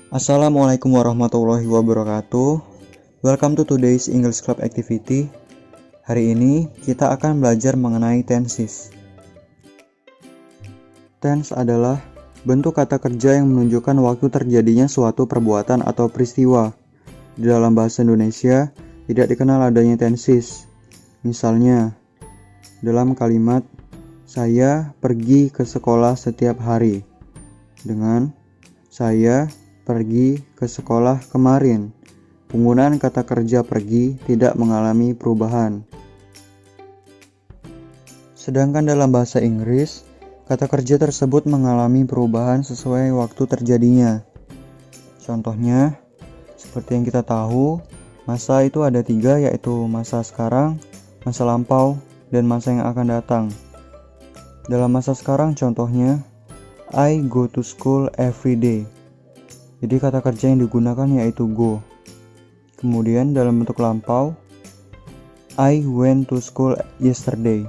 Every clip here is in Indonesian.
Assalamualaikum warahmatullahi wabarakatuh. Welcome to today's English Club activity. Hari ini kita akan belajar mengenai tenses. Tense adalah bentuk kata kerja yang menunjukkan waktu terjadinya suatu perbuatan atau peristiwa. Di dalam bahasa Indonesia tidak dikenal adanya tenses. Misalnya, dalam kalimat saya pergi ke sekolah setiap hari dengan saya pergi ke sekolah kemarin. Penggunaan kata kerja pergi tidak mengalami perubahan. Sedangkan dalam bahasa Inggris, kata kerja tersebut mengalami perubahan sesuai waktu terjadinya. Contohnya, seperti yang kita tahu, masa itu ada 3, yaitu masa sekarang, masa lampau, dan masa yang akan datang. Dalam masa sekarang contohnya, I go to school every day. Jadi kata kerja yang digunakan yaitu go. Kemudian dalam bentuk lampau, I went to school yesterday.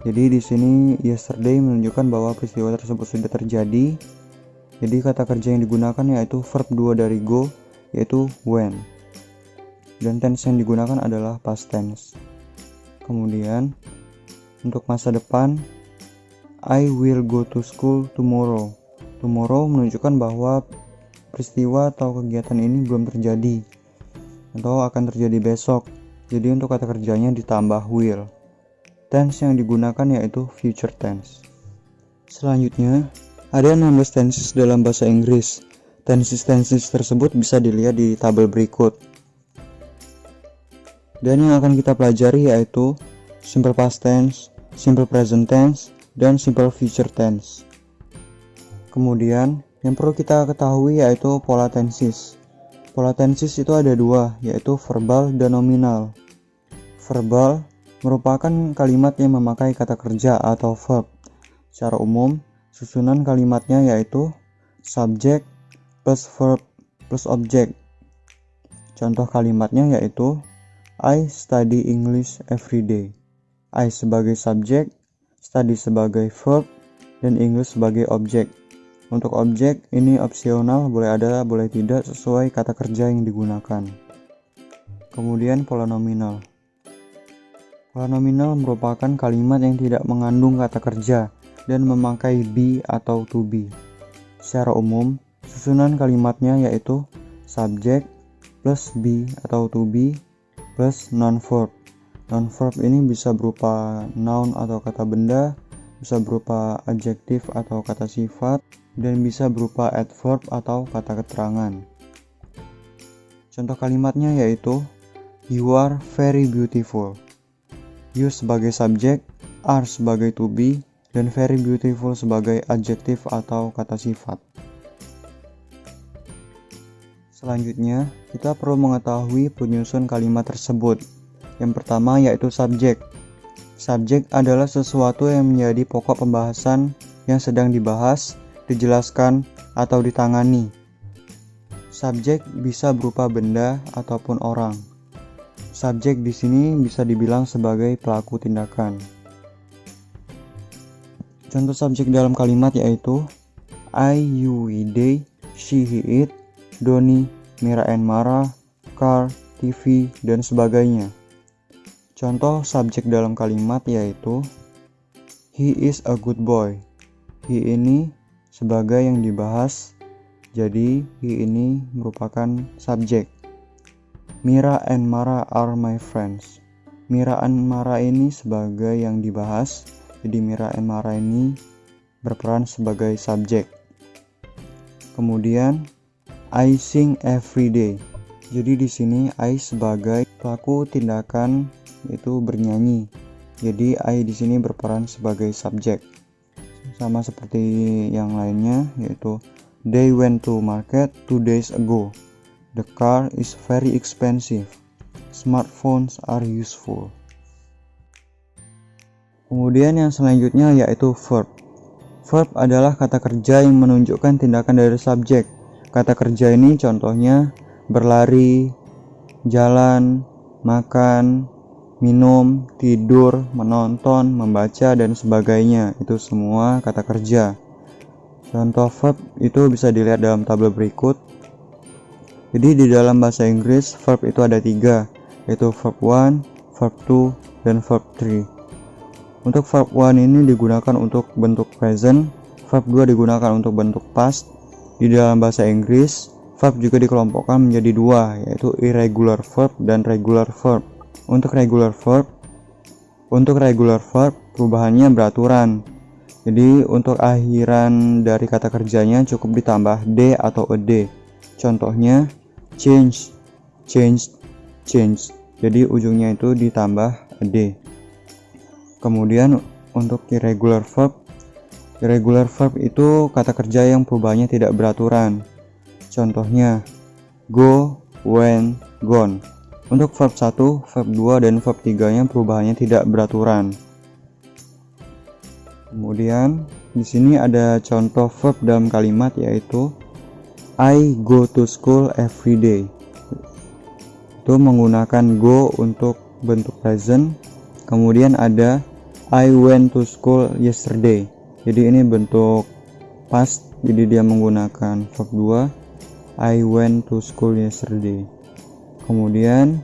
Jadi di sini yesterday menunjukkan bahwa peristiwa tersebut sudah terjadi. Jadi kata kerja yang digunakan yaitu verb 2 dari go, yaitu went. Dan tense yang digunakan adalah past tense. Kemudian untuk masa depan, I will go to school tomorrow. Tomorrow menunjukkan bahwa peristiwa atau kegiatan ini belum terjadi atau akan terjadi besok. Jadi untuk kata kerjanya ditambah will. Tense yang digunakan yaitu future tense. Selanjutnya, ada 16 tenses dalam bahasa Inggris. Tenses tersebut bisa dilihat di tabel berikut. Dan yang akan kita pelajari yaitu simple past tense, simple present tense, dan simple future tense. Kemudian yang perlu kita ketahui yaitu pola tenses. Pola tenses itu ada 2, yaitu verbal dan nominal. Verbal merupakan kalimat yang memakai kata kerja atau verb. Secara umum, susunan kalimatnya yaitu subject plus verb plus object. Contoh kalimatnya yaitu I study English every day. I sebagai subjek, study sebagai verb, dan English sebagai objek. Untuk objek ini opsional, boleh ada, boleh tidak, sesuai kata kerja yang digunakan. Kemudian pola nominal. Pola nominal merupakan kalimat yang tidak mengandung kata kerja dan memakai be atau to be. Secara umum, susunan kalimatnya yaitu subjek plus be atau to be plus non-verb. Non-verb ini bisa berupa noun atau kata benda, bisa berupa adjektif atau kata sifat, dan bisa berupa adverb atau kata keterangan. Contoh kalimatnya yaitu you are very beautiful. You sebagai subjek, are sebagai to be, dan very beautiful sebagai adjektif atau kata sifat. Selanjutnya, kita perlu mengetahui penyusun kalimat tersebut. Yang pertama yaitu subjek. Subjek adalah sesuatu yang menjadi pokok pembahasan yang sedang dibahas, dijelaskan, atau ditangani. Subjek bisa berupa benda ataupun orang. Subjek di sini bisa dibilang sebagai pelaku tindakan. Contoh subjek dalam kalimat yaitu I, you, we, they, she, he, it, Doni, Mira and Mara, car, TV, dan sebagainya. Contoh subjek dalam kalimat yaitu he is a good boy. He ini sebagai yang dibahas, jadi he ini merupakan subjek. Mira and Mara are my friends. Mira and Mara ini sebagai yang dibahas, jadi Mira and Mara ini berperan sebagai subjek. Kemudian I sing every day. Jadi di sini I sebagai pelaku tindakan yaitu bernyanyi. Jadi I di sini berperan sebagai subjek. Sama seperti yang lainnya yaitu they went to market 2 days ago. The car is very expensive. Smartphones are useful. Kemudian yang selanjutnya yaitu verb. Verb adalah kata kerja yang menunjukkan tindakan dari subjek. Kata kerja ini contohnya berlari, jalan, makan, minum, tidur, menonton, membaca, dan sebagainya. Itu semua kata kerja. Contoh verb itu bisa dilihat dalam tabel berikut. Jadi di dalam bahasa Inggris verb itu ada 3, yaitu verb 1, verb 2, dan verb 3. Untuk verb 1 ini digunakan untuk bentuk present, verb 2 digunakan untuk bentuk past. Di dalam bahasa Inggris, verb juga dikelompokkan menjadi 2, yaitu irregular verb dan regular verb. Untuk regular verb perubahannya beraturan. Jadi untuk akhiran dari kata kerjanya cukup ditambah d atau ed. Contohnya change, changed, change. Jadi ujungnya itu ditambah ed. Kemudian untuk irregular verb itu kata kerja yang perubahannya tidak beraturan. Contohnya go, went, gone. Untuk verb 1, verb 2, dan verb 3-nya perubahannya tidak beraturan. Kemudian di sini ada contoh verb dalam kalimat, yaitu I go to school every day. Itu menggunakan go untuk bentuk present. Kemudian ada I went to school yesterday. Jadi ini bentuk past, jadi dia menggunakan verb 2, I went to school yesterday. Kemudian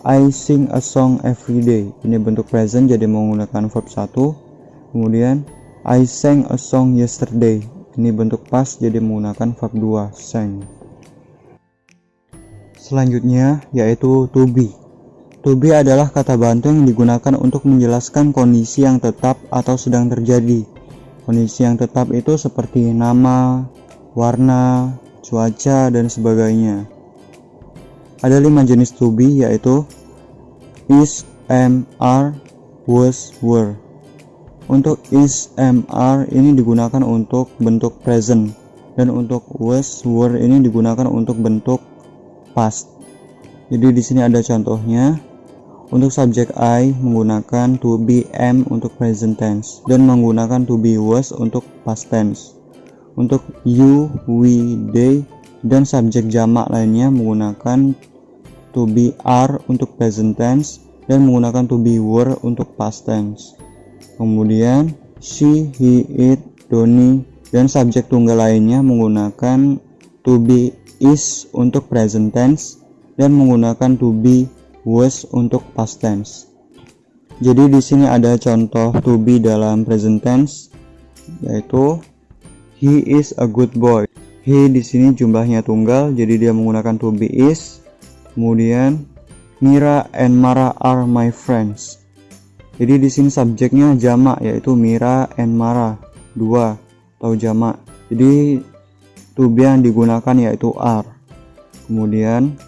I sing a song every day. Ini bentuk present, jadi menggunakan verb 1. Kemudian I sang a song yesterday. Ini bentuk past, jadi menggunakan verb 2, sang. Selanjutnya yaitu to be. To be adalah kata bantu yang digunakan untuk menjelaskan kondisi yang tetap atau sedang terjadi. Kondisi yang tetap itu seperti nama, warna, cuaca, dan sebagainya. Ada 5 jenis to be, yaitu is, am, are, was, were. Untuk is, am, are ini digunakan untuk bentuk present, dan untuk was, were ini digunakan untuk bentuk past. Jadi di sini ada contohnya. Untuk subjek I menggunakan to be, am untuk present tense, dan menggunakan to be, was untuk past tense. Untuk you, we, they, dan subjek jamak lainnya menggunakan to be, are untuk present tense, dan menggunakan to be, were untuk past tense. Kemudian she, he, it, Doni, dan subjek tunggal lainnya menggunakan to be, is untuk present tense, dan menggunakan to be, was untuk past tense. Jadi di sini ada contoh to be dalam present tense, yaitu he is a good boy. He di sini jumlahnya tunggal, jadi dia menggunakan to be, is. Kemudian Mira and Mara are my friends. Jadi di sini subjeknya jamak, yaitu Mira and Mara, 2 atau jamak. Jadi to be yang digunakan yaitu are. Kemudian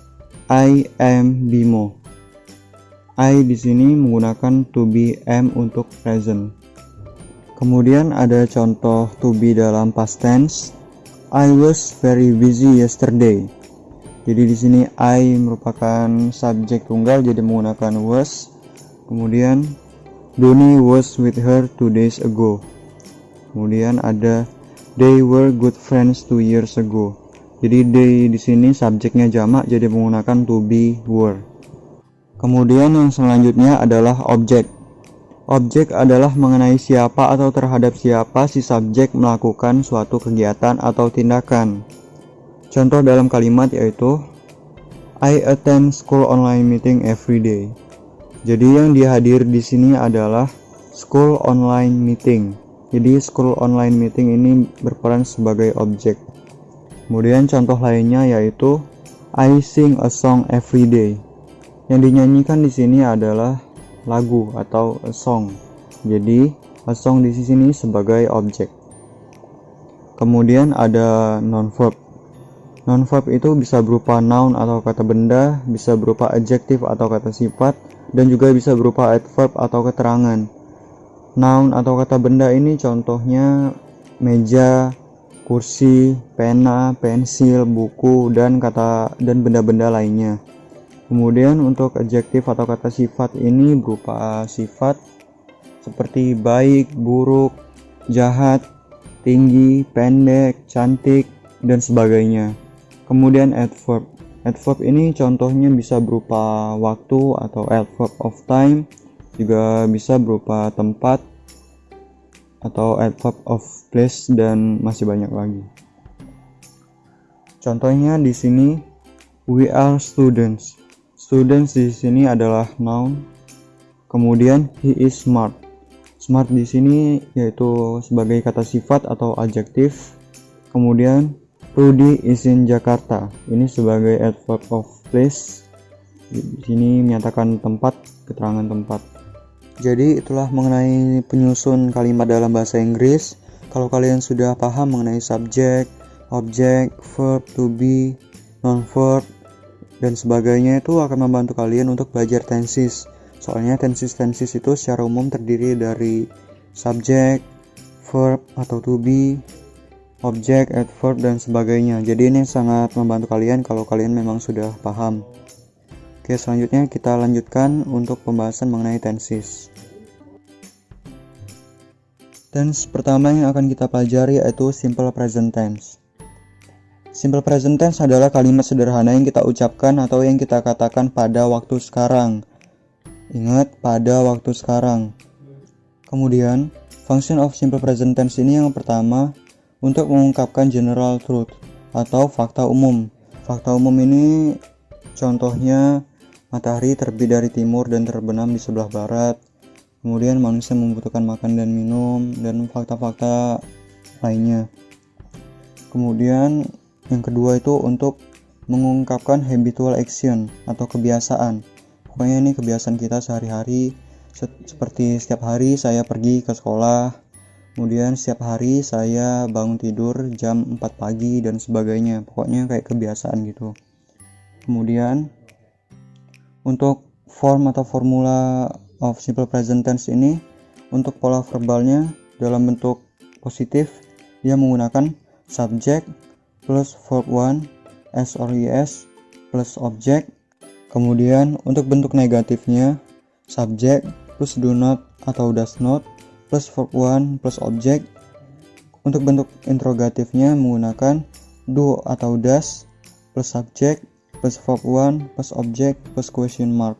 I am Bimo. I di sini menggunakan to be, am untuk present. Kemudian ada contoh to be dalam past tense. I was very busy yesterday. Jadi di sini I merupakan subjek tunggal, jadi menggunakan was. Kemudian Doni was with her 2 days ago. Kemudian ada they were good friends 2 years ago. Jadi they di sini subjeknya jamak, jadi menggunakan to be, were. Kemudian yang selanjutnya adalah objek. Objek adalah mengenai siapa atau terhadap siapa si subjek melakukan suatu kegiatan atau tindakan. Contoh dalam kalimat yaitu I attend school online meeting every day. Jadi yang dihadir di sini adalah school online meeting. Jadi school online meeting ini berperan sebagai objek. Kemudian contoh lainnya yaitu I sing a song every day. Yang dinyanyikan di sini adalah lagu atau a song. Jadi a song di sini sebagai objek. Kemudian ada non-verb. Non-verb itu bisa berupa noun atau kata benda, bisa berupa adjektif atau kata sifat, dan juga bisa berupa adverb atau keterangan. Noun atau kata benda ini contohnya meja, kursi, pena, pensil, buku, dan benda-benda lainnya. Kemudian untuk adjektif atau kata sifat ini berupa sifat seperti baik, buruk, jahat, tinggi, pendek, cantik, dan sebagainya. Kemudian adverb. Adverb ini contohnya bisa berupa waktu atau adverb of time, juga bisa berupa tempat atau adverb of place, dan masih banyak lagi. Contohnya di sini We are students. Students di sini adalah noun. Kemudian he is smart. Smart di sini yaitu sebagai kata sifat atau adjektif. Kemudian Rudy is in Jakarta. Ini sebagai adverb of place. Di sini menyatakan tempat, keterangan tempat. Jadi itulah mengenai penyusun kalimat dalam bahasa Inggris. Kalau kalian sudah paham mengenai subject, object, verb, to be, non-verb, dan sebagainya, itu akan membantu kalian untuk belajar tenses. Soalnya tenses itu secara umum terdiri dari subject, verb atau to be, object, adverb, dan sebagainya. Jadi ini sangat membantu kalian kalau kalian memang sudah paham. Oke, selanjutnya kita lanjutkan untuk pembahasan mengenai tenses. Tense pertama yang akan kita pelajari yaitu simple present tense. Simple present tense adalah kalimat sederhana yang kita ucapkan atau yang kita katakan pada waktu sekarang. Ingat, pada waktu sekarang. Kemudian, function of simple present tense ini yang pertama untuk mengungkapkan general truth atau fakta umum. Fakta umum ini contohnya matahari terbit dari timur dan terbenam di sebelah barat. Kemudian manusia membutuhkan makan dan minum, dan fakta-fakta lainnya. Kemudian yang kedua itu untuk mengungkapkan habitual action atau kebiasaan. Pokoknya ini kebiasaan kita sehari-hari, seperti setiap hari saya pergi ke sekolah, kemudian setiap hari saya bangun tidur jam 4 pagi dan sebagainya. Pokoknya kayak kebiasaan gitu. Kemudian untuk form atau formula of simple present tense ini, untuk pola verbalnya dalam bentuk positif dia menggunakan subject plus verb 1 s or es plus object. Kemudian untuk bentuk negatifnya subject plus do not atau does not plus verb 1 plus object. Untuk bentuk interrogatifnya menggunakan do atau does plus subject plus verb 1 plus object plus question mark.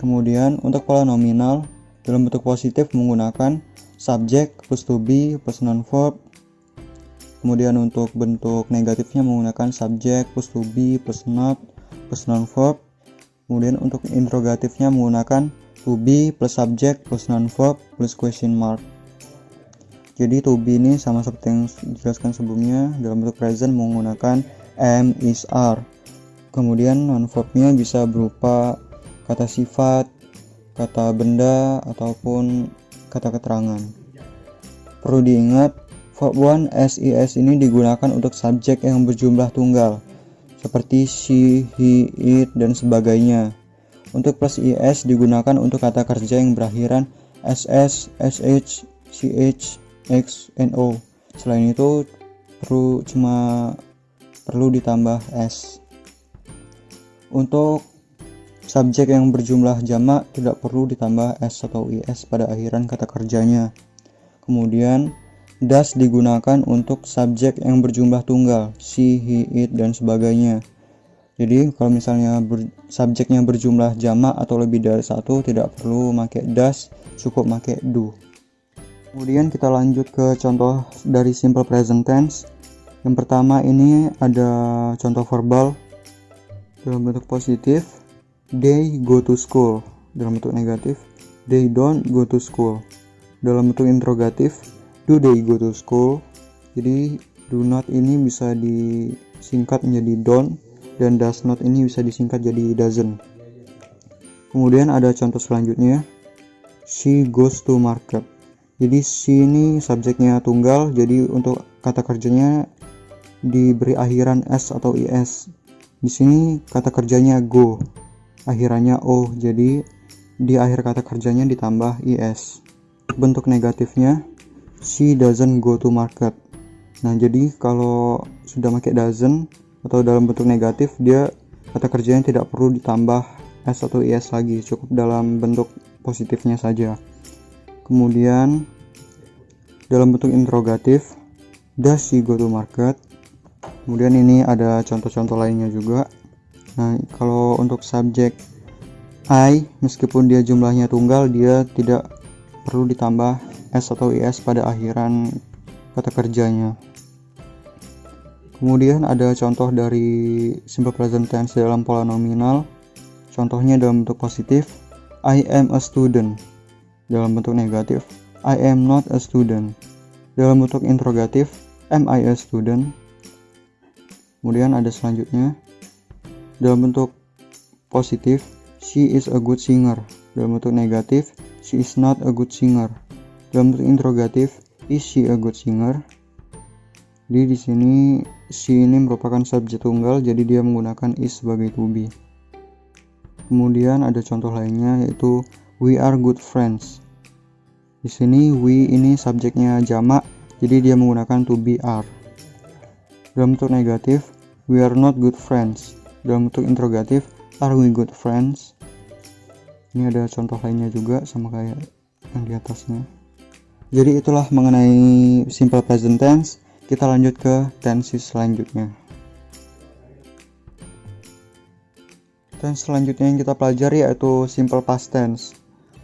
Kemudian untuk pola nominal dalam bentuk positif menggunakan subject plus to be plus non-verb. Kemudian untuk bentuk negatifnya menggunakan subject plus to be plus not plus non-verb. Kemudian untuk interrogatifnya menggunakan to be plus subject plus non-verb plus question mark. Jadi to be ini sama seperti yang dijelaskan sebelumnya, dalam bentuk present menggunakan am, is, are. Kemudian non-verbnya bisa berupa kata sifat, kata benda, ataupun kata keterangan. Perlu diingat, verb 1 SIS ini digunakan untuk subjek yang berjumlah tunggal, seperti she, he, it, dan sebagainya. Untuk plus IS digunakan untuk kata kerja yang berakhiran SS, SH, CH, X, NO. Selain itu, perlu ditambah S. Untuk subjek yang berjumlah jamak tidak perlu ditambah S atau IS pada akhiran kata kerjanya. Kemudian does digunakan untuk subjek yang berjumlah tunggal, she, he, it, dan sebagainya. Jadi kalau misalnya subjeknya berjumlah jamak atau lebih dari satu, tidak perlu pakai does, cukup pakai do. Kemudian kita lanjut ke contoh dari simple present tense. Yang pertama ini ada contoh verbal dalam bentuk positif, they go to school. Dalam bentuk negatif, they don't go to school. Dalam bentuk interrogatif, do they go to school. Jadi do not ini bisa disingkat menjadi don't, dan does not ini bisa disingkat jadi doesn't. Kemudian ada contoh selanjutnya, she goes to market. Jadi she ini subjeknya tunggal, jadi untuk kata kerjanya diberi akhiran s atau is. Di sini kata kerjanya go, akhirannya o, jadi di akhir kata kerjanya ditambah is. Bentuk negatifnya, she doesn't go to market. Nah, jadi kalau sudah pakai doesn't atau dalam bentuk negatif, dia kata kerjanya tidak perlu ditambah s atau is lagi, cukup dalam bentuk positifnya saja. Kemudian dalam bentuk interrogatif, does she go to market. Kemudian ini ada contoh-contoh lainnya juga. Nah, kalau untuk subjek I, meskipun dia jumlahnya tunggal, dia tidak perlu ditambah s atau is pada akhiran kata kerjanya. Kemudian ada contoh dari simple present tense dalam pola nominal. Contohnya dalam bentuk positif, I am a student. Dalam bentuk negatif, I am not a student. Dalam bentuk interrogatif, am I a student? Kemudian ada selanjutnya, dalam bentuk positif, she is a good singer. Dalam bentuk negatif, she is not a good singer. Dalam bentuk interrogatif, is she a good singer? Jadi di sini she ini merupakan subjek tunggal, jadi dia menggunakan is sebagai to be. Kemudian ada contoh lainnya, yaitu we are good friends. Di sini we ini subjeknya jamak, jadi dia menggunakan to be are. Dalam bentuk negatif, we are not good friends. Dalam bentuk interrogatif, are we good friends? Ini ada contoh lainnya juga sama kayak yang di atasnya. Jadi itulah mengenai simple present tense. Kita lanjut ke tenses selanjutnya. Tense selanjutnya yang kita pelajari yaitu simple past tense.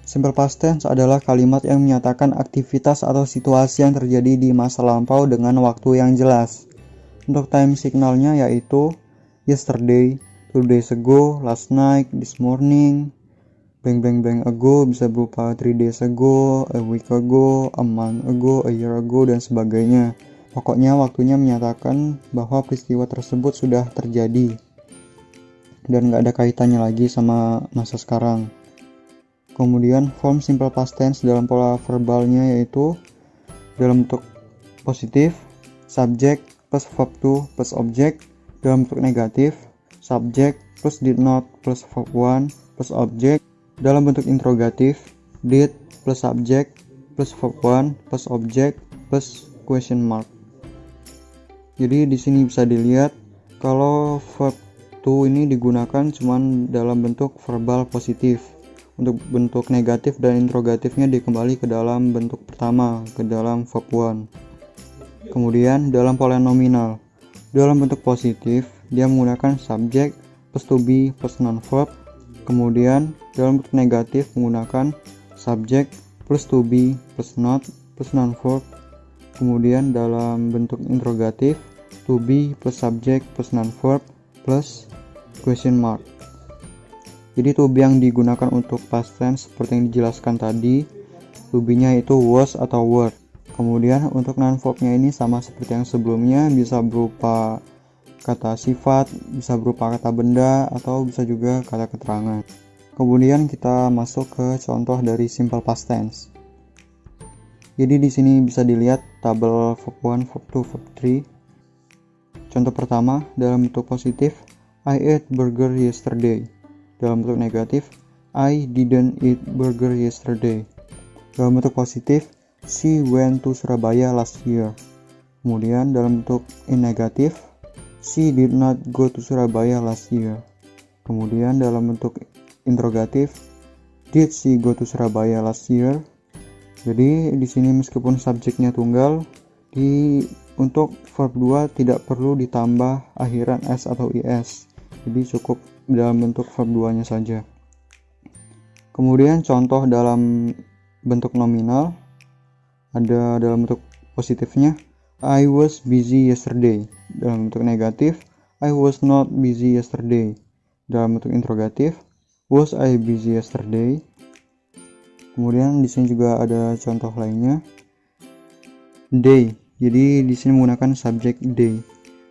Simple past tense adalah kalimat yang menyatakan aktivitas atau situasi yang terjadi di masa lampau dengan waktu yang jelas. Untuk time signalnya yaitu yesterday, 2 days ago, last night, this morning, blank blank blank ago bisa berupa 3 days ago, a week ago, a month ago, a year ago, dan sebagainya. Pokoknya waktunya menyatakan bahwa peristiwa tersebut sudah terjadi dan gak ada kaitannya lagi sama masa sekarang. Kemudian form simple past tense dalam pola verbalnya yaitu dalam bentuk positif, subject plus verb to plus object. Dalam bentuk negatif, subject plus did not plus verb 1 plus object. Dalam bentuk interrogatif, did plus subject plus verb 1 plus object plus question mark. Jadi di sini bisa dilihat kalau verb to ini digunakan cuman dalam bentuk verbal positif. Untuk bentuk negatif dan interrogatifnya dikembali ke dalam bentuk pertama, ke dalam verb 1. Kemudian dalam pola nominal, dalam bentuk positif dia menggunakan subject plus to be plus noun verb. Kemudian dalam bentuk negatif menggunakan subject plus to be plus not plus noun verb. Kemudian dalam bentuk interrogatif, to be plus subject plus noun verb plus question mark. Jadi to be yang digunakan untuk past tense seperti yang dijelaskan tadi, to be-nya itu was atau were. Kemudian untuk noun verb-nya ini sama seperti yang sebelumnya, bisa berupa kata sifat, bisa berupa kata benda, atau bisa juga kata keterangan. Kemudian kita masuk ke contoh dari simple past tense. Jadi di sini bisa dilihat tabel verb 1, verb 2, verb 3. Contoh pertama dalam bentuk positif, I ate burger yesterday. Dalam bentuk negatif, I didn't eat burger yesterday. Dalam bentuk positif, she went to Surabaya last year. Kemudian dalam bentuk negatif, she did not go to Surabaya last year. Kemudian dalam bentuk interrogatif, did she go to Surabaya last year? Jadi di sini meskipun subjeknya tunggal, untuk verb 2 tidak perlu ditambah akhiran s atau is. Jadi cukup dalam bentuk verb 2-nya saja. Kemudian contoh dalam bentuk nominal, ada dalam bentuk positifnya, I was busy yesterday. Dalam bentuk negatif, I was not busy yesterday. Dalam bentuk interrogatif, was I busy yesterday? Kemudian di sini juga ada contoh lainnya, day. Jadi di sini menggunakan subjek day.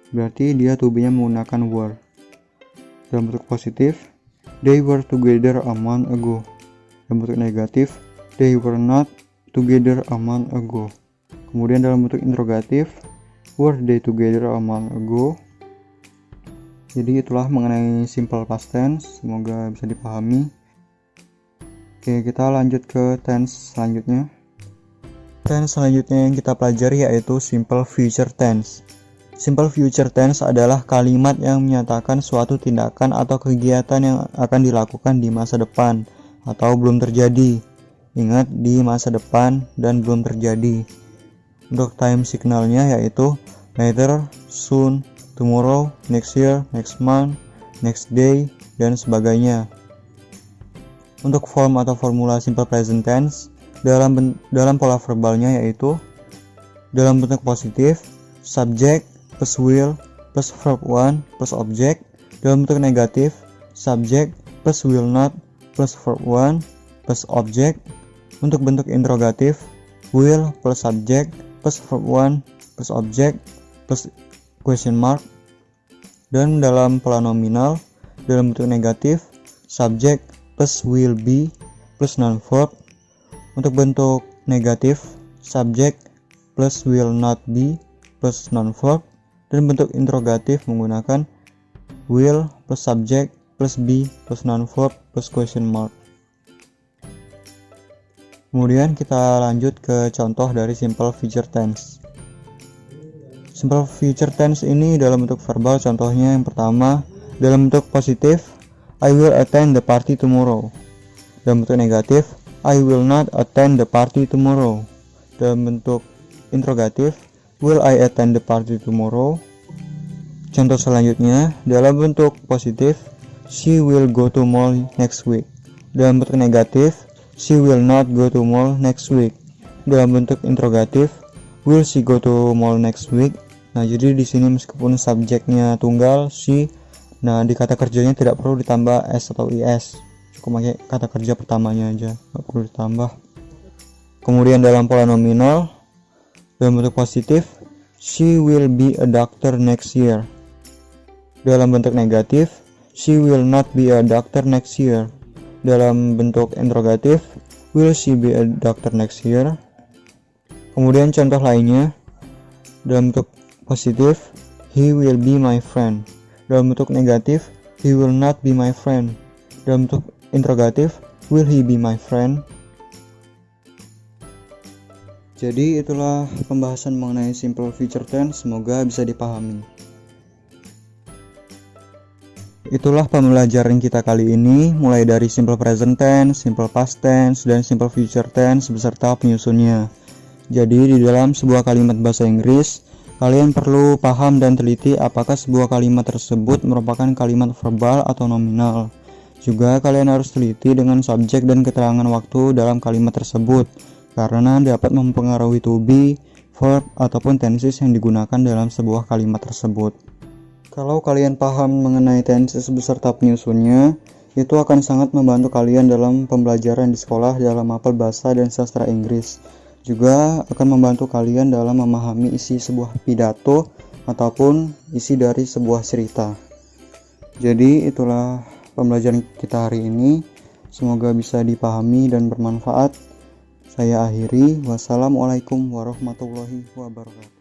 Berarti dia to be-nya menggunakan were. Dalam bentuk positif, they were together a month ago. Dalam bentuk negatif, they were not together a month ago. Kemudian dalam bentuk interrogatif, were they together a month ago? Jadi itulah mengenai simple past tense, semoga bisa dipahami. Oke, kita lanjut ke tense selanjutnya. Tense selanjutnya yang kita pelajari yaitu simple future tense. Simple future tense adalah kalimat yang menyatakan suatu tindakan atau kegiatan yang akan dilakukan di masa depan atau belum terjadi. Ingat, di masa depan dan belum terjadi. Untuk time signalnya yaitu later, soon, tomorrow, next year, next month, next day, dan sebagainya. Untuk form atau formula simple present tense dalam pola verbalnya yaitu dalam bentuk positif, subject plus will plus verb 1 plus object. Dalam bentuk negatif, subject plus will not plus verb 1 plus object. Untuk bentuk interrogatif, will plus subject plus verb 1 plus object plus question mark. Dan dalam pola nominal, dalam bentuk negatif, subject plus will be plus noun verb. Untuk bentuk negatif, subject plus will not be plus noun verb. Dan bentuk interrogatif menggunakan will plus subject plus be plus noun verb plus question mark. Kemudian kita lanjut ke contoh dari simple future tense. Simple future tense ini dalam bentuk verbal, contohnya yang pertama dalam bentuk positif, I will attend the party tomorrow. Dalam bentuk negatif, I will not attend the party tomorrow. Dalam bentuk interrogatif, will I attend the party tomorrow? Contoh selanjutnya, dalam bentuk positif, she will go to mall next week. Dalam bentuk negatif, she will not go to mall next week. Dalam bentuk interrogatif, will she go to mall next week? Nah, jadi di sini meskipun subjeknya tunggal she, nah di kata kerjanya tidak perlu ditambah s atau is. Cukup pakai kata kerja pertamanya aja, nggak perlu ditambah. Kemudian dalam pola nominal, dalam bentuk positif, she will be a doctor next year. Dalam bentuk negatif, she will not be a doctor next year. Dalam bentuk interrogatif, will she be a doctor next year? Kemudian contoh lainnya, dalam bentuk positif, he will be my friend. Dalam bentuk negatif, he will not be my friend. Dalam bentuk interrogatif, will he be my friend? Jadi itulah pembahasan mengenai simple future tense, semoga bisa dipahami. Itulah pembelajaran kita kali ini, mulai dari simple present tense, simple past tense, dan simple future tense beserta penyusunnya. Jadi di dalam sebuah kalimat bahasa Inggris, kalian perlu paham dan teliti apakah sebuah kalimat tersebut merupakan kalimat verbal atau nominal. Juga kalian harus teliti dengan subjek dan keterangan waktu dalam kalimat tersebut, karena dapat mempengaruhi to be, verb, ataupun tenses yang digunakan dalam sebuah kalimat tersebut. Kalau kalian paham mengenai tenses beserta penyusunnya, itu akan sangat membantu kalian dalam pembelajaran di sekolah dalam hafal bahasa dan sastra Inggris. Juga akan membantu kalian dalam memahami isi sebuah pidato ataupun isi dari sebuah cerita. Jadi itulah pembelajaran kita hari ini. Semoga bisa dipahami dan bermanfaat. Saya akhiri. Wassalamualaikum warahmatullahi wabarakatuh.